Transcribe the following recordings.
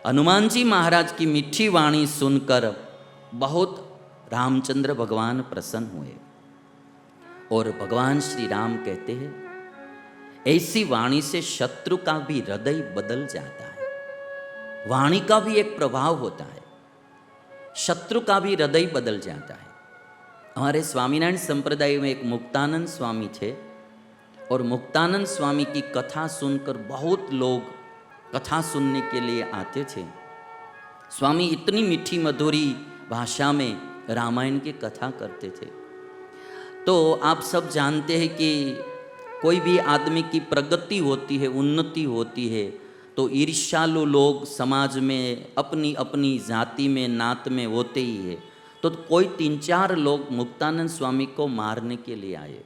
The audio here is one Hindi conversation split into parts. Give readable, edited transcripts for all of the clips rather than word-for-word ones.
हनुमान जी महाराज की मीठी वाणी सुनकर बहुत रामचंद्र भगवान प्रसन्न हुए और भगवान श्री राम कहते हैं, ऐसी वाणी से शत्रु का भी हृदय बदल जाता है। वाणी का भी एक प्रभाव होता है, शत्रु का भी हृदय बदल जाता है। हमारे स्वामीनारायण संप्रदाय में एक मुक्तानंद स्वामी थे और मुक्तानंद स्वामी की कथा सुनकर बहुत लोग कथा सुनने के लिए आते थे। स्वामी इतनी मीठी मधुरी भाषा में रामायण की कथा करते थे। तो आप सब जानते हैं कि कोई भी आदमी की प्रगति होती है, उन्नति होती है, तो ईर्ष्यालु लोग समाज में अपनी अपनी जाति में नात में होते ही है। तो कोई 3-4 लोग मुक्तानंद स्वामी को मारने के लिए आए।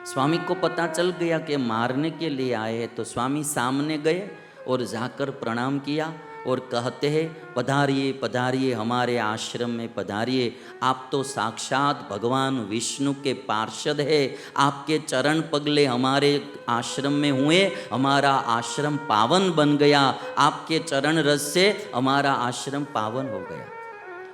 स्वामी को पता चल गया कि मारने के लिए आए हैं, तो स्वामी सामने गए और जाकर प्रणाम किया और कहते हैं, पधारिए पधारिए, हमारे आश्रम में पधारिए। आप तो साक्षात भगवान विष्णु के पार्षद है, आपके चरण पगले हमारे आश्रम में हुए, हमारा आश्रम पावन बन गया। आपके चरण रस से हमारा आश्रम पावन हो गया।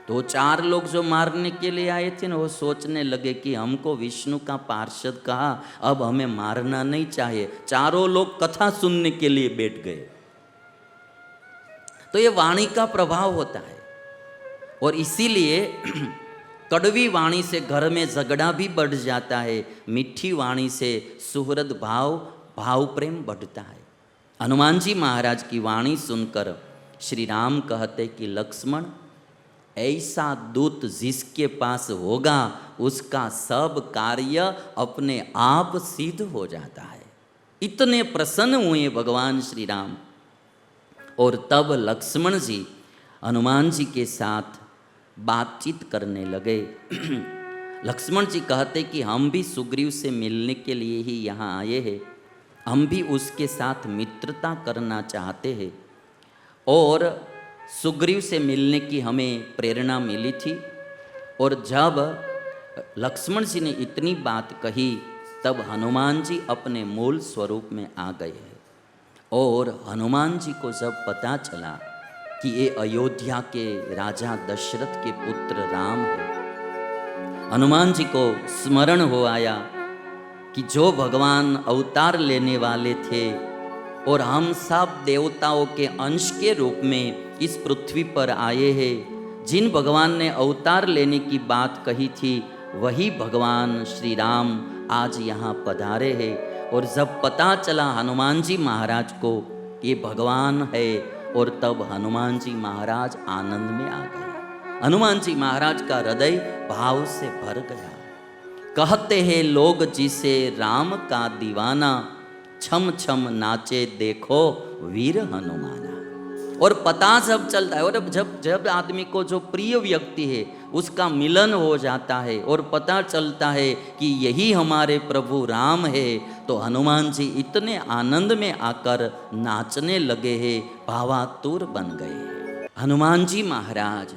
तो 4 लोग जो मारने के लिए आए थे ना, वो सोचने लगे कि हमको विष्णु का पार्षद कहा, अब हमें मारना नहीं चाहिए। चारों लोग कथा सुनने के लिए बैठ गए। तो ये वाणी का प्रभाव होता है और इसीलिए कड़वी वाणी से घर में झगड़ा भी बढ़ जाता है, मीठी वाणी से सुहृद भाव प्रेम बढ़ता है। हनुमान जी महाराज की वाणी सुनकर श्री राम कहते कि लक्ष्मण, ऐसा दूत जिसके पास होगा उसका सब कार्य अपने आप सिद्ध हो जाता है। इतने प्रसन्न हुए भगवान श्री राम। और तब लक्ष्मण जी हनुमान जी के साथ बातचीत करने लगे। लक्ष्मण जी कहते कि हम भी सुग्रीव से मिलने के लिए ही यहाँ आए हैं, हम भी उसके साथ मित्रता करना चाहते हैं। और सुग्रीव से मिलने की हमें प्रेरणा मिली थी। और जब लक्ष्मण जी ने इतनी बात कही, तब हनुमान जी अपने मूल स्वरूप में आ गए हैं। और हनुमान जी को जब पता चला कि ये अयोध्या के राजा दशरथ के पुत्र राम है, हनुमान जी को स्मरण हो आया कि जो भगवान अवतार लेने वाले थे और हम सब देवताओं के अंश के रूप में इस पृथ्वी पर आए हैं, जिन भगवान ने अवतार लेने की बात कही थी, वही भगवान श्री राम आज यहाँ पधारे हैं। और जब पता चला हनुमान जी महाराज को ये भगवान है, और तब हनुमान जी महाराज आनंद में आ गए। हनुमान जी महाराज का हृदय भाव से भर गया। कहते हैं लोग जिसे राम का दीवाना, छम छम नाचे देखो वीर हनुमाना। और पता जब चलता है, और जब आदमी को जो प्रिय व्यक्ति है उसका मिलन हो जाता है और पता चलता है कि यही हमारे प्रभु राम है, तो हनुमान जी इतने आनंद में आकर नाचने लगे हैं, भावातुर बन गए। हनुमान जी महाराज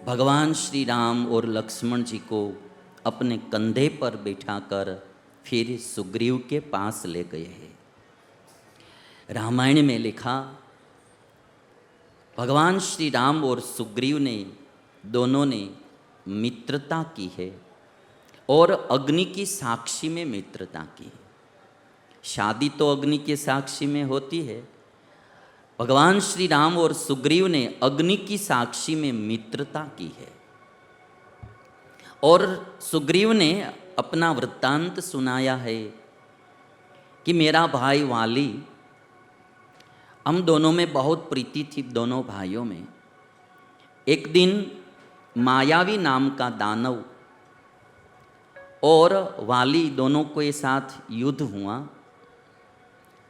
भगवान श्री राम और लक्ष्मण जी को अपने कंधे पर बिठाकर फिर सुग्रीव के पास ले गए हैं। रामायण में लिखा, भगवान श्री राम और सुग्रीव ने दोनों ने मित्रता की है और अग्नि की साक्षी में मित्रता की है। शादी तो अग्नि के साक्षी में होती है। भगवान श्री राम और सुग्रीव ने अग्नि की साक्षी में मित्रता की है। और सुग्रीव ने अपना वृत्तांत सुनाया है कि मेरा भाई वाली, हम दोनों में बहुत प्रीति थी, दोनों भाइयों में। एक दिन मायावी नाम का दानव और वाली दोनों के साथ युद्ध हुआ।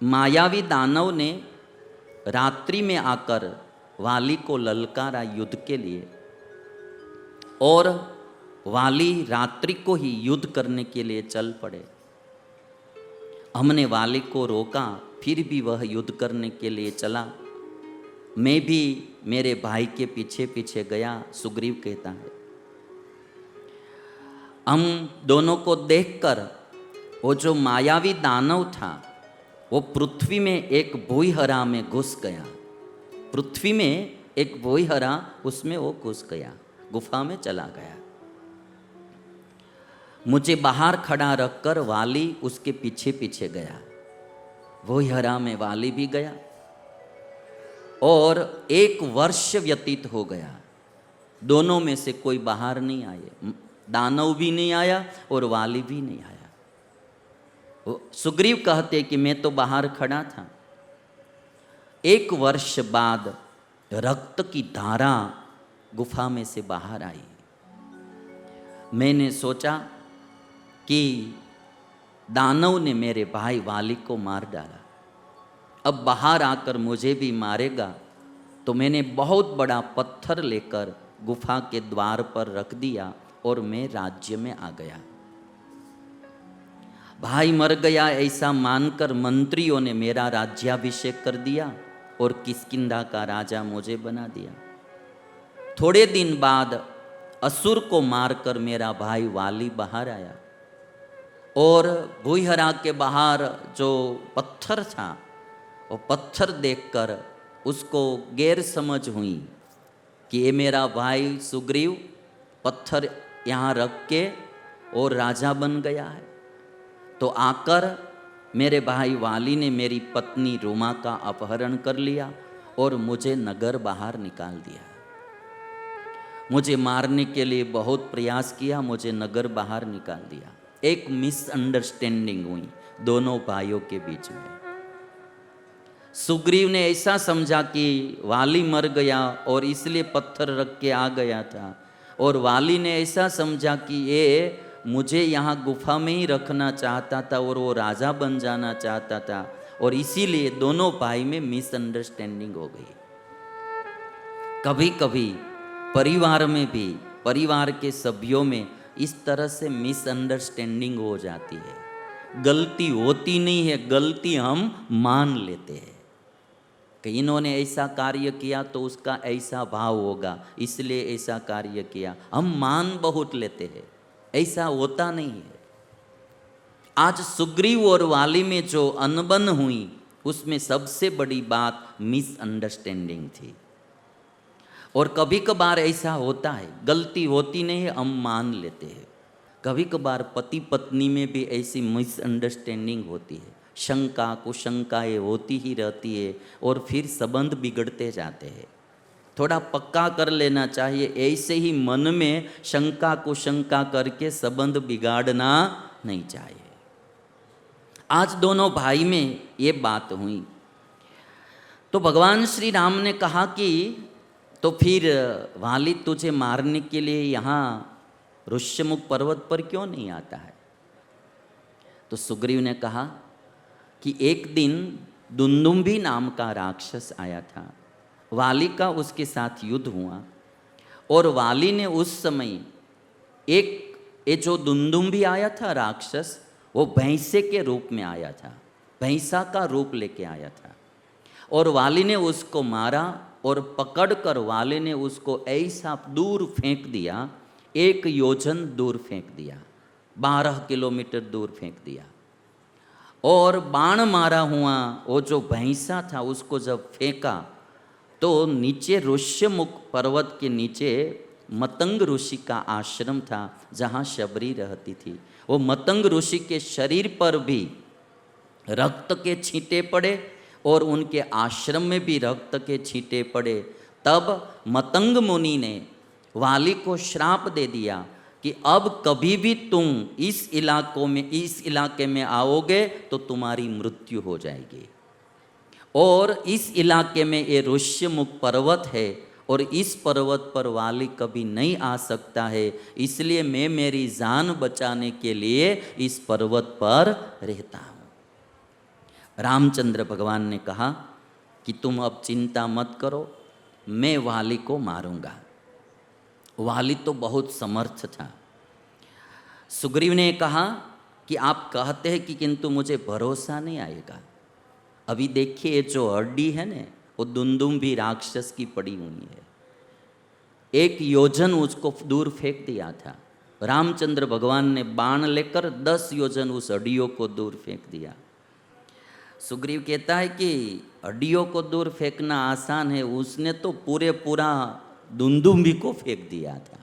मायावी दानव ने रात्रि में आकर वाली को ललकारा युद्ध के लिए, और वाली रात्रि को ही युद्ध करने के लिए चल पड़े। हमने वाली को रोका, फिर भी वह युद्ध करने के लिए चला। मैं भी मेरे भाई के पीछे पीछे गया, सुग्रीव कहता है। हम दोनों को देखकर वो जो मायावी दानव था वो पृथ्वी में एक भूइहरा में घुस गया पृथ्वी में एक भोईहरा, उसमें वो घुस गया, गुफा में चला गया। मुझे बाहर खड़ा रखकर वाली उसके पीछे पीछे गया। भोईहरा में वाली भी गया और 1 वर्ष व्यतीत हो गया। दोनों में से कोई बाहर नहीं आए, दानव भी नहीं आया और वाली भी नहीं आया। सुग्रीव कहते कि मैं तो बाहर खड़ा था। 1 वर्ष बाद रक्त की धारा गुफा में से बाहर आई। मैंने सोचा कि दानव ने मेरे भाई वाली को मार डाला, अब बाहर आकर मुझे भी मारेगा। तो मैंने बहुत बड़ा पत्थर लेकर गुफा के द्वार पर रख दिया और मैं राज्य में आ गया। भाई मर गया ऐसा मानकर मंत्रियों ने मेरा राज्याभिषेक कर दिया और किष्किंधा का राजा मुझे बना दिया। थोड़े दिन बाद असुर को मारकर मेरा भाई वाली बाहर आया और भूइहरा के बाहर जो पत्थर था, वो पत्थर देखकर उसको गैर समझ हुई कि ये मेरा भाई सुग्रीव पत्थर यहाँ रख के और राजा बन गया है। तो आकर मेरे भाई वाली ने मेरी पत्नी रुमा का अपहरण कर लिया और मुझे नगर बाहर निकाल दिया। मुझे मारने के लिए बहुत प्रयास किया, मुझे नगर बाहर निकाल दिया। एक मिसअंडरस्टैंडिंग हुई दोनों भाइयों के बीच में। सुग्रीव ने ऐसा समझा कि वाली मर गया और इसलिए पत्थर रख के आ गया था, और वाली ने ऐसा समझा कि ये मुझे यहाँ गुफा में ही रखना चाहता था और वो राजा बन जाना चाहता था, और इसीलिए दोनों भाई में मिसअंडरस्टैंडिंग हो गई। कभी कभी परिवार में भी, परिवार के सभ्यों में इस तरह से मिसअंडरस्टैंडिंग हो जाती है। गलती होती नहीं है, गलती हम मान लेते हैं कि इन्होंने ऐसा कार्य किया तो उसका ऐसा भाव होगा, इसलिए ऐसा कार्य किया। हम मान बहुत लेते हैं, ऐसा होता नहीं है। आज सुग्रीव और वाली में जो अनबन हुई उसमें सबसे बड़ी बात मिसअंडरस्टैंडिंग थी। और कभी कभार ऐसा होता है, गलती होती नहीं है, हम मान लेते हैं। कभी कभार पति पत्नी में भी ऐसी मिसअंडरस्टैंडिंग होती है, शंका कुशंकाएँ होती ही रहती है और फिर संबंध बिगड़ते जाते हैं। थोड़ा पक्का कर लेना चाहिए, ऐसे ही मन में शंका कुशंका करके संबंध बिगाड़ना नहीं चाहिए। आज दोनों भाई में ये बात हुई तो भगवान श्री राम ने कहा कि तो फिर वाली तुझे मारने के लिए यहाँ ऋष्यमुख पर्वत पर क्यों नहीं आता है? तो सुग्रीव ने कहा कि एक दिन दुंदुम्भी नाम का राक्षस आया था, वाली का उसके साथ युद्ध हुआ, और वाली ने उस समय ये जो दुंदुम्भी आया था राक्षस, वो भैंसे के रूप में आया था, भैंसा का रूप लेके आया था, और वाली ने उसको मारा और पकड़कर वाली ने उसको ऐसा दूर फेंक दिया, 1 योजन दूर फेंक दिया, 12 किलोमीटर दूर फेंक दिया। और बाण मारा हुआ वो जो भैंसा था उसको जब फेंका तो नीचे ऋष्यमुख पर्वत के नीचे मतंग ऋषि का आश्रम था जहाँ शबरी रहती थी। वो मतंग ऋषि के शरीर पर भी रक्त के छींटे पड़े और उनके आश्रम में भी रक्त के छींटे पड़े। तब मतंग मुनि ने वाली को श्राप दे दिया कि अब कभी भी तुम इस इलाके में आओगे तो तुम्हारी मृत्यु हो जाएगी। और इस इलाके में ये ऋष्यमुख पर्वत है और इस पर्वत पर वाली कभी नहीं आ सकता है, इसलिए मैं मेरी जान बचाने के लिए इस पर्वत पर रहता हूँ। रामचंद्र भगवान ने कहा कि तुम अब चिंता मत करो, मैं वाली को मारूंगा। वाली तो बहुत समर्थ था। सुग्रीव ने कहा कि आप कहते हैं कि किंतु मुझे भरोसा नहीं आएगा। अभी देखिए जो हड्डी है ना वो दुंदुम्भी राक्षस की पड़ी हुई है, 1 योजन उसको दूर फेंक दिया था। रामचंद्र भगवान ने बाण लेकर 10 योजन उस हड्डियों को दूर फेंक दिया। सुग्रीव कहता है कि हड्डियों को दूर फेंकना आसान है, उसने तो पूरे पूरा दुंदुम्बी को फेंक दिया था।